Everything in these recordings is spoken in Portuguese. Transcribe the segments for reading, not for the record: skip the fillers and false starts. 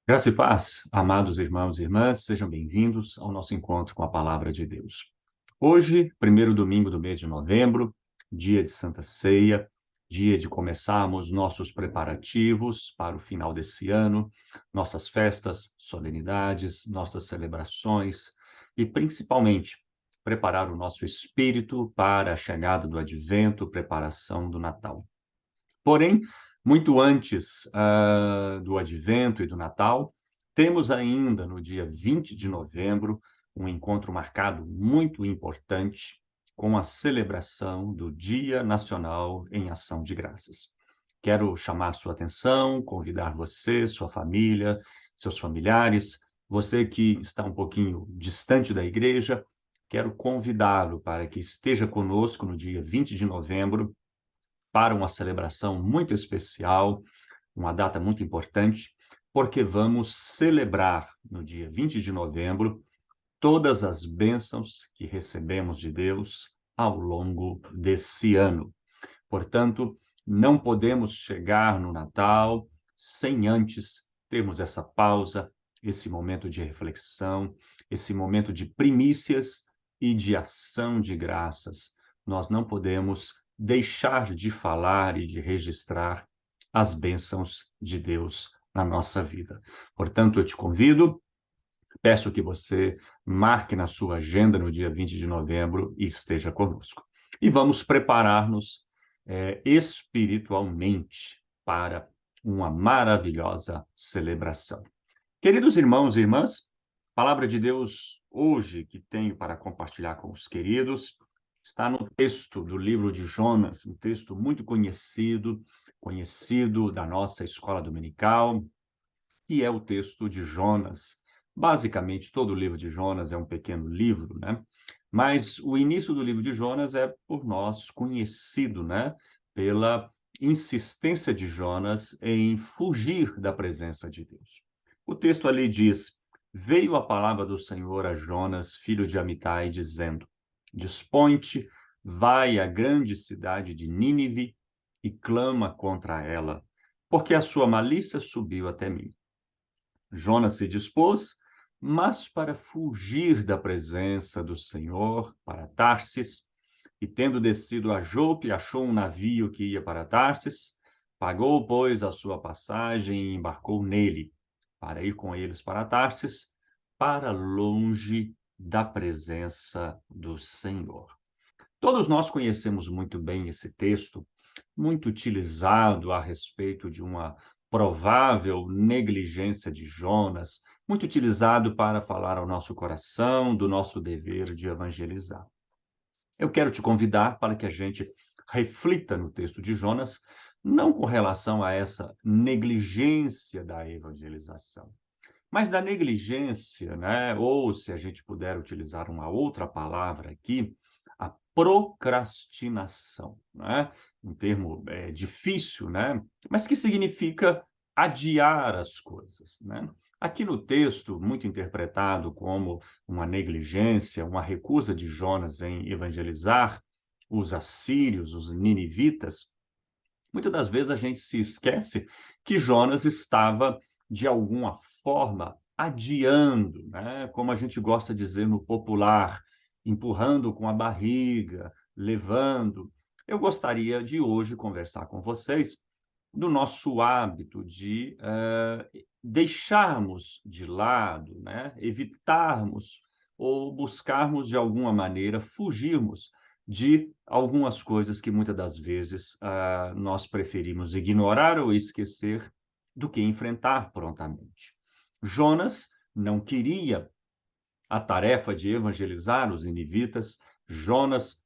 Graça e paz, amados irmãos e irmãs, sejam bem-vindos ao nosso encontro com a Palavra de Deus. Hoje, primeiro domingo do mês de novembro, dia de Santa Ceia, dia de começarmos nossos preparativos para o final desse ano, nossas festas, solenidades, nossas celebrações e, principalmente, preparar o nosso espírito para a chegada do Advento, preparação do Natal. Porém, muito antes do Advento e do Natal, temos ainda no dia 20 de novembro um encontro marcado muito importante com a celebração do Dia Nacional em Ação de Graças. Quero chamar sua atenção, convidar você, sua família, seus familiares, você que está um pouquinho distante da igreja, quero convidá-lo para que esteja conosco no dia 20 de novembro para uma celebração muito especial, uma data muito importante, porque vamos celebrar no dia 20 de novembro todas as bênçãos que recebemos de Deus ao longo desse ano. Portanto, não podemos chegar no Natal sem antes termos essa pausa, esse momento de reflexão, esse momento de primícias e de ação de graças. Nós não podemos deixar de falar e de registrar as bênçãos de Deus na nossa vida. Portanto, eu te convido, peço que você marque na sua agenda no dia 20 de novembro e esteja conosco. E vamos preparar-nos espiritualmente para uma maravilhosa celebração. Queridos irmãos e irmãs, a palavra de Deus hoje que tenho para compartilhar com os queridos está no texto do livro de Jonas, um texto muito conhecido da nossa escola dominical, que é o texto de Jonas. Basicamente, todo o livro de Jonas é um pequeno livro, né? Mas o início do livro de Jonas é por nós conhecido, né? Pela insistência de Jonas em fugir da presença de Deus. O texto ali diz: Veio a palavra do Senhor a Jonas, filho de Amitai, dizendo: Dispõe-te, vai à grande cidade de Nínive e clama contra ela, porque a sua malícia subiu até mim. Jonas se dispôs, mas para fugir da presença do Senhor, para Tarsis, e tendo descido a Jope, achou um navio que ia para Tarsis, pagou, pois, a sua passagem e embarcou nele, para ir com eles para Tarsis, para longe da presença do Senhor. Todos nós conhecemos muito bem esse texto, muito utilizado a respeito de uma provável negligência de Jonas, muito utilizado para falar ao nosso coração do nosso dever de evangelizar. Eu quero te convidar para que a gente reflita no texto de Jonas, não com relação a essa negligência da evangelização, mas da negligência, né? Ou, se a gente puder utilizar uma outra palavra aqui, a procrastinação, né? Um termo difícil, né? Mas que significa adiar as coisas, né? Aqui no texto, muito interpretado como uma negligência, uma recusa de Jonas em evangelizar os assírios, os ninivitas, muitas das vezes a gente se esquece que Jonas estava, de alguma forma, adiando, né? Como a gente gosta de dizer no popular, empurrando com a barriga, levando. Eu gostaria de hoje conversar com vocês do nosso hábito de deixarmos de lado, né? Evitarmos ou buscarmos, de alguma maneira, fugirmos de algumas coisas que muitas das vezes nós preferimos ignorar ou esquecer do que enfrentar prontamente. Jonas não queria a tarefa de evangelizar os ninivitas. Jonas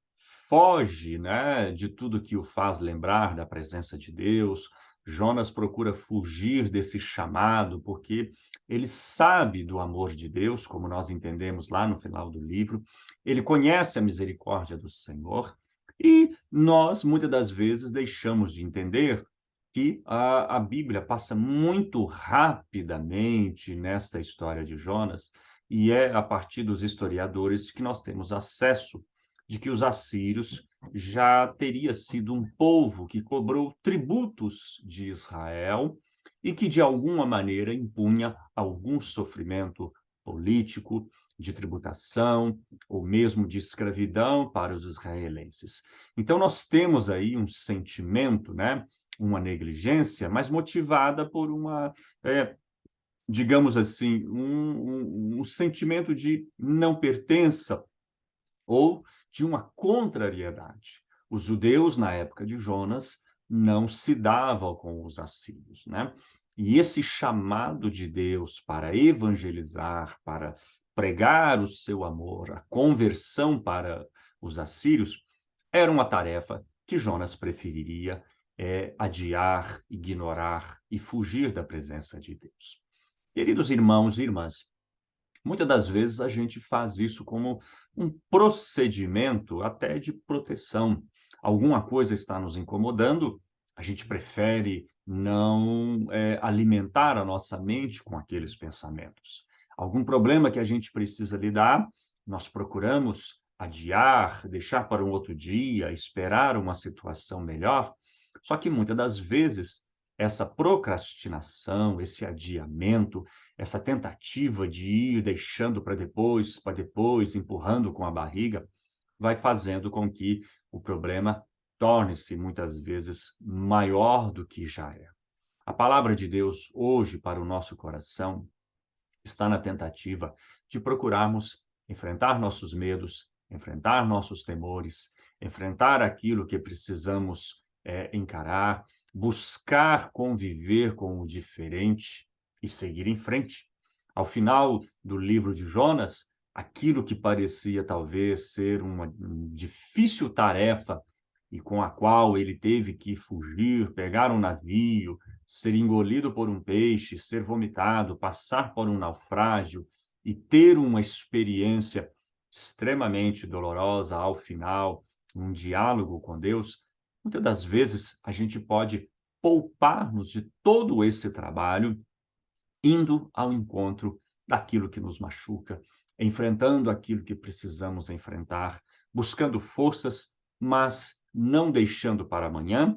foge, né, de tudo que o faz lembrar da presença de Deus. Jonas procura fugir desse chamado porque ele sabe do amor de Deus, como nós entendemos lá no final do livro. Ele conhece a misericórdia do Senhor e nós, muitas das vezes, deixamos de entender que a Bíblia passa muito rapidamente nesta história de Jonas, e é a partir dos historiadores que nós temos acesso de que os assírios já teria sido um povo que cobrou tributos de Israel e que, de alguma maneira, impunha algum sofrimento político, de tributação, ou mesmo de escravidão para os israelenses. Então, nós temos aí um sentimento, né, uma negligência, mas motivada por uma, digamos assim, um sentimento de não pertença ou de uma contrariedade. Os judeus, na época de Jonas, não se davam com os assírios, né? E esse chamado de Deus para evangelizar, para pregar o seu amor, a conversão para os assírios, era uma tarefa que Jonas preferiria adiar, ignorar e fugir da presença de Deus. Queridos irmãos e irmãs, muitas das vezes a gente faz isso como um procedimento até de proteção. Alguma coisa está nos incomodando, a gente prefere não alimentar a nossa mente com aqueles pensamentos. Algum problema que a gente precisa lidar, nós procuramos adiar, deixar para um outro dia, esperar uma situação melhor. Só que muitas das vezes essa procrastinação, esse adiamento, essa tentativa de ir deixando para depois, empurrando com a barriga, vai fazendo com que o problema torne-se muitas vezes maior do que já é. A palavra de Deus hoje para o nosso coração está na tentativa de procurarmos enfrentar nossos medos, enfrentar nossos temores, enfrentar aquilo que precisamos encarar, buscar conviver com o diferente e seguir em frente. Ao final do livro de Jonas, aquilo que parecia talvez ser uma difícil tarefa e com a qual ele teve que fugir, pegar um navio, ser engolido por um peixe, ser vomitado, passar por um naufrágio e ter uma experiência extremamente dolorosa ao final, um diálogo com Deus, muitas das vezes a gente pode poupar-nos de todo esse trabalho indo ao encontro daquilo que nos machuca, enfrentando aquilo que precisamos enfrentar, buscando forças, mas não deixando para amanhã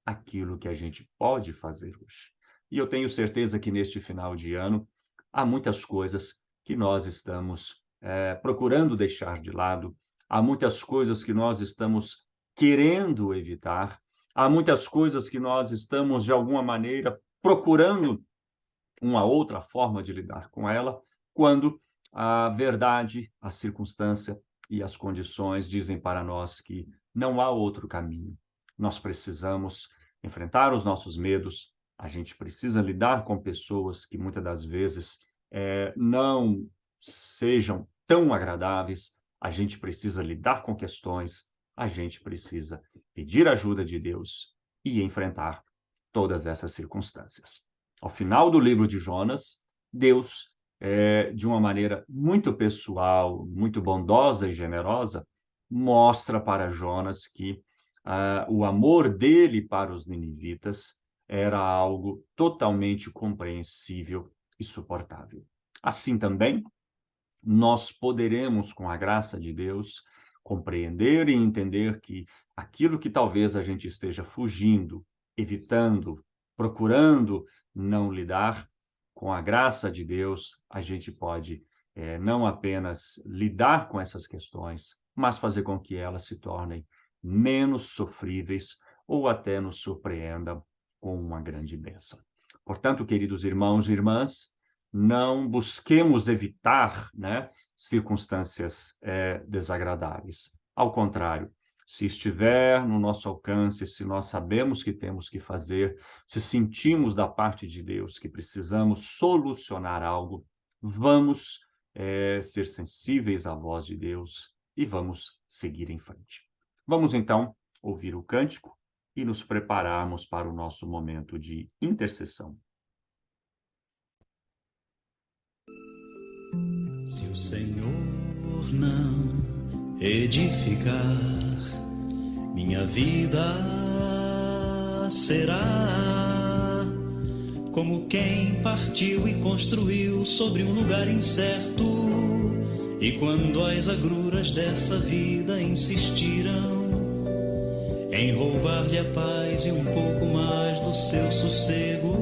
aquilo que a gente pode fazer hoje. E eu tenho certeza que neste final de ano há muitas coisas que nós estamos procurando deixar de lado, há muitas coisas que nós estamos querendo evitar, há muitas coisas que nós estamos, de alguma maneira, procurando uma outra forma de lidar com ela, quando a verdade, a circunstância e as condições dizem para nós que não há outro caminho. Nós precisamos enfrentar os nossos medos, a gente precisa lidar com pessoas que muitas das vezes não sejam tão agradáveis, a gente precisa lidar com questões, a gente precisa pedir ajuda de Deus e enfrentar todas essas circunstâncias. Ao final do livro de Jonas, Deus, de uma maneira muito pessoal, muito bondosa e generosa, mostra para Jonas que o amor dele para os ninivitas era algo totalmente compreensível e suportável. Assim também, nós poderemos, com a graça de Deus, compreender e entender que aquilo que talvez a gente esteja fugindo, evitando, procurando não lidar, com a graça de Deus, a gente pode não apenas lidar com essas questões, mas fazer com que elas se tornem menos sofríveis ou até nos surpreendam com uma grande bênção. Portanto, queridos irmãos e irmãs, não busquemos evitar, né, circunstâncias desagradáveis. Ao contrário, se estiver no nosso alcance, se nós sabemos que temos que fazer, se sentimos da parte de Deus que precisamos solucionar algo, vamos ser sensíveis à voz de Deus e vamos seguir em frente. Vamos então ouvir o cântico e nos prepararmos para o nosso momento de intercessão. Se o Senhor não edificar, minha vida será como quem partiu e construiu sobre um lugar incerto. E quando as agruras dessa vida insistiram em roubar-lhe a paz e um pouco mais do seu sossego,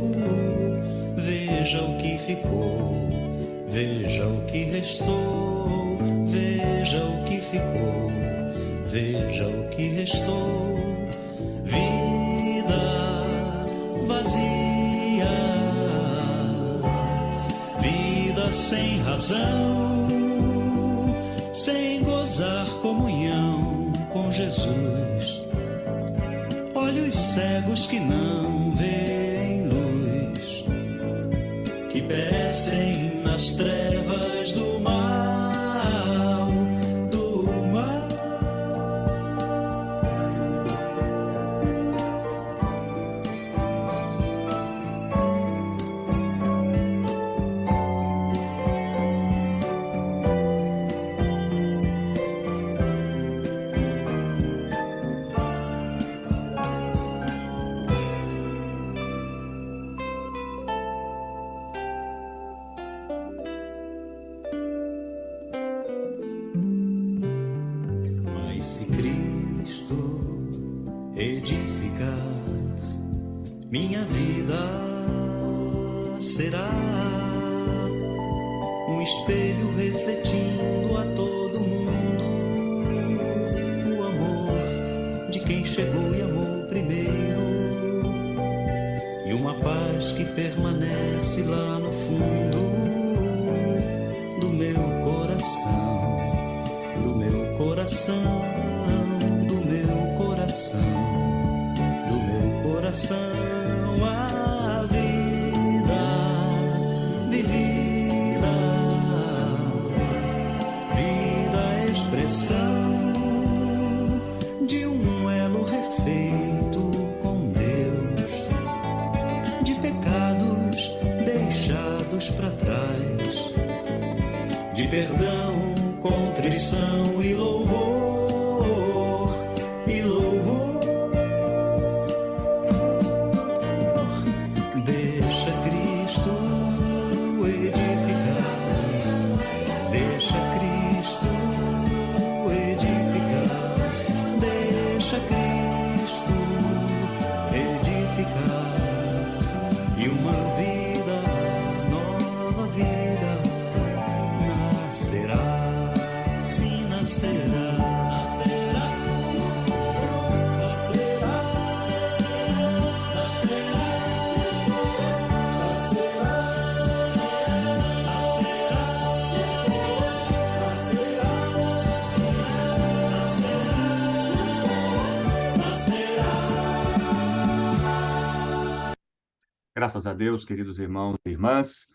veja o que ficou, veja o que restou, veja o que ficou, veja o que restou. Vida vazia, vida sem razão, sem gozar comunhão com Jesus. Olhos cegos que não veem luz, que perecem nas trevas do mal, do mal. Mas se Cristo edificar, minha vida será um espelho refletindo a todo mundo o amor de quem chegou e amou primeiro, e uma paz que permanece lá no fundo do meu coração, do meu coração, do meu coração, do meu coração. A vida vivida, vida expressão de um elo refeito com Deus, de pecados deixados para trás, de perdão, contrição e louvor, e louvor. Deixa Cristo edificar, deixa Cristo edificar, deixa Cristo edificar, e uma vida, nova vida nascerá, sim nascerá. Graças a Deus, queridos irmãos e irmãs,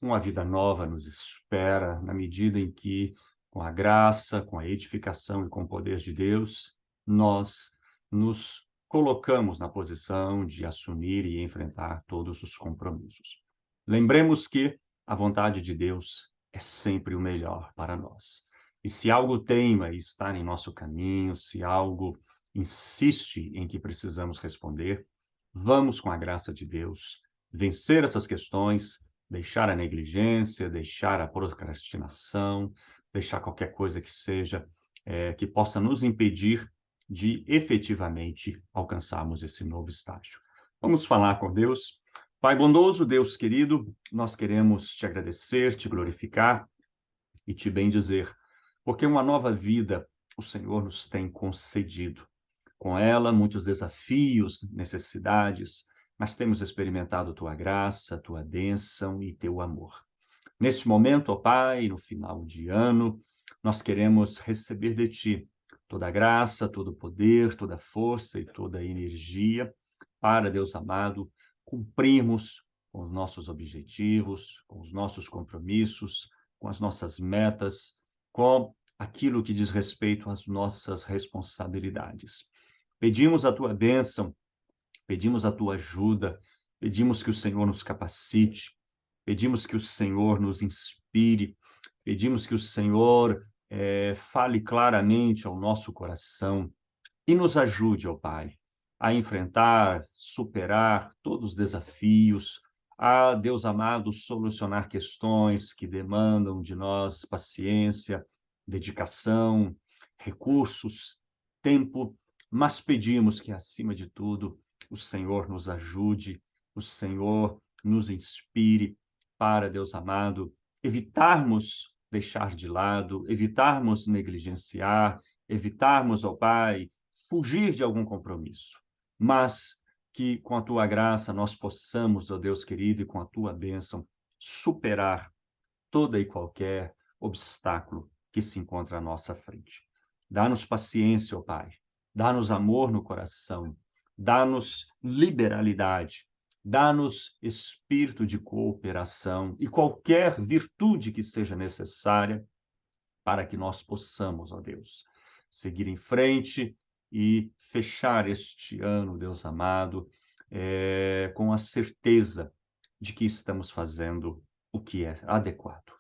uma vida nova nos espera na medida em que, com a graça, com a edificação e com o poder de Deus, nós nos colocamos na posição de assumir e enfrentar todos os compromissos. Lembremos que a vontade de Deus é sempre o melhor para nós. E se algo teima e está em nosso caminho, se algo insiste em que precisamos responder, vamos, com a graça de Deus, vencer essas questões, deixar a negligência, deixar a procrastinação, deixar qualquer coisa que seja que possa nos impedir de efetivamente alcançarmos esse novo estágio. Vamos falar com Deus. Pai bondoso, Deus querido, nós queremos te agradecer, te glorificar e te bendizer, porque uma nova vida o Senhor nos tem concedido. Com ela, muitos desafios, necessidades, mas temos experimentado tua graça, tua bênção e teu amor. Neste momento, ó Pai, no final de ano, nós queremos receber de ti toda a graça, todo o poder, toda a força e toda a energia para, Deus amado, cumprirmos com os nossos objetivos, com os nossos compromissos, com as nossas metas, com aquilo que diz respeito às nossas responsabilidades. Pedimos a tua bênção, pedimos a tua ajuda, pedimos que o Senhor nos capacite, pedimos que o Senhor nos inspire, pedimos que o Senhor fale claramente ao nosso coração e nos ajude, ó Pai, a enfrentar, superar todos os desafios, a, Deus amado, solucionar questões que demandam de nós paciência, dedicação, recursos, tempo, mas pedimos que, acima de tudo, o Senhor nos ajude, o Senhor nos inspire, para, Deus amado, evitarmos deixar de lado, evitarmos negligenciar, evitarmos, ó Pai, fugir de algum compromisso, mas que com a tua graça nós possamos, ó Deus querido, e com a tua bênção, superar toda e qualquer obstáculo que se encontra à nossa frente. Dá-nos paciência, ó Pai, dá-nos amor no coração, dá-nos liberalidade, dá-nos espírito de cooperação e qualquer virtude que seja necessária para que nós possamos, ó Deus, seguir em frente e fechar este ano, Deus amado, com a certeza de que estamos fazendo o que é adequado.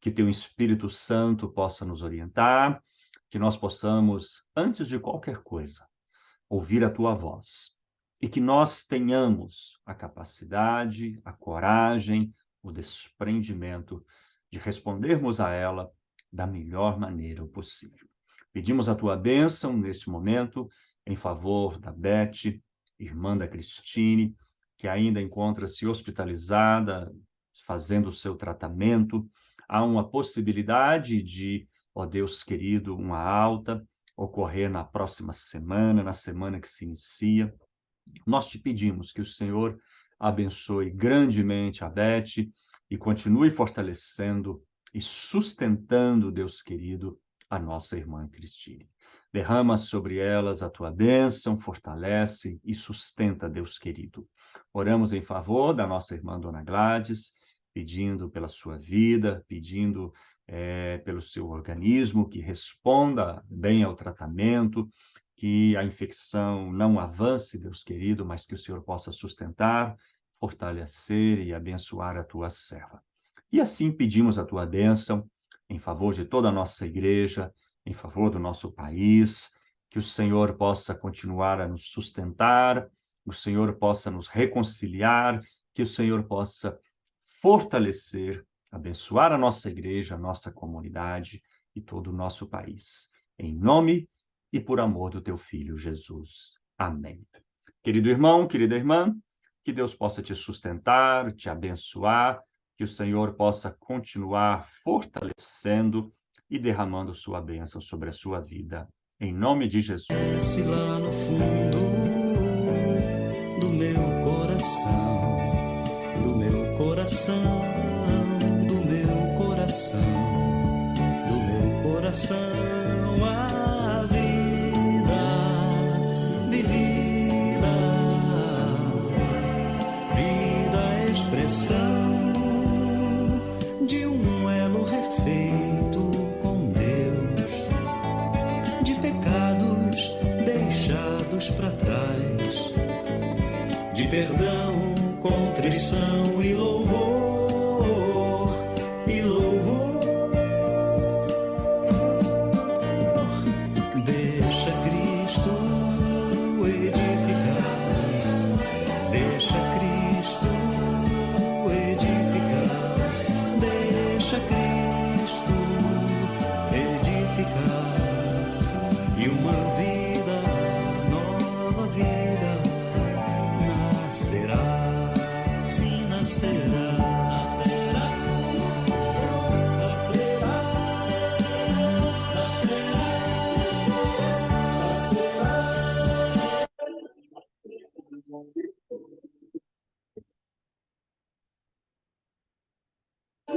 Que teu Espírito Santo possa nos orientar, que nós possamos, antes de qualquer coisa, ouvir a tua voz e que nós tenhamos a capacidade, a coragem, o desprendimento de respondermos a ela da melhor maneira possível. Pedimos a tua bênção neste momento em favor da Beth, irmã da Cristine, que ainda encontra-se hospitalizada, fazendo o seu tratamento. Há uma possibilidade de, ó Deus querido, uma alta ocorrer na próxima semana, na semana que se inicia. Nós te pedimos que o Senhor abençoe grandemente a Beth e continue fortalecendo e sustentando, Deus querido, a nossa irmã Cristine. Derrama sobre elas a tua bênção, fortalece e sustenta, Deus querido. Oramos em favor da nossa irmã Dona Gladys, pedindo pela sua vida, pedindo pelo seu organismo, que responda bem ao tratamento, que a infecção não avance, Deus querido, mas que o Senhor possa sustentar, fortalecer e abençoar a tua serva. E assim pedimos a tua bênção em favor de toda a nossa igreja, em favor do nosso país, que o Senhor possa continuar a nos sustentar, o Senhor possa nos reconciliar, que o Senhor possa fortalecer, abençoar a nossa igreja, a nossa comunidade e todo o nosso país. Em nome e por amor do teu Filho, Jesus. Amém. Querido irmão, querida irmã, que Deus possa te sustentar, te abençoar, que o Senhor possa continuar fortalecendo e derramando sua bênção sobre a sua vida. Em nome de Jesus. Desce lá no fundo do meu coração, do meu coração, do meu coração, do meu coração, a vida vivida, vida expressão de um elo refeito com Deus, de pecados deixados para trás, de perdão, contrição e louvor.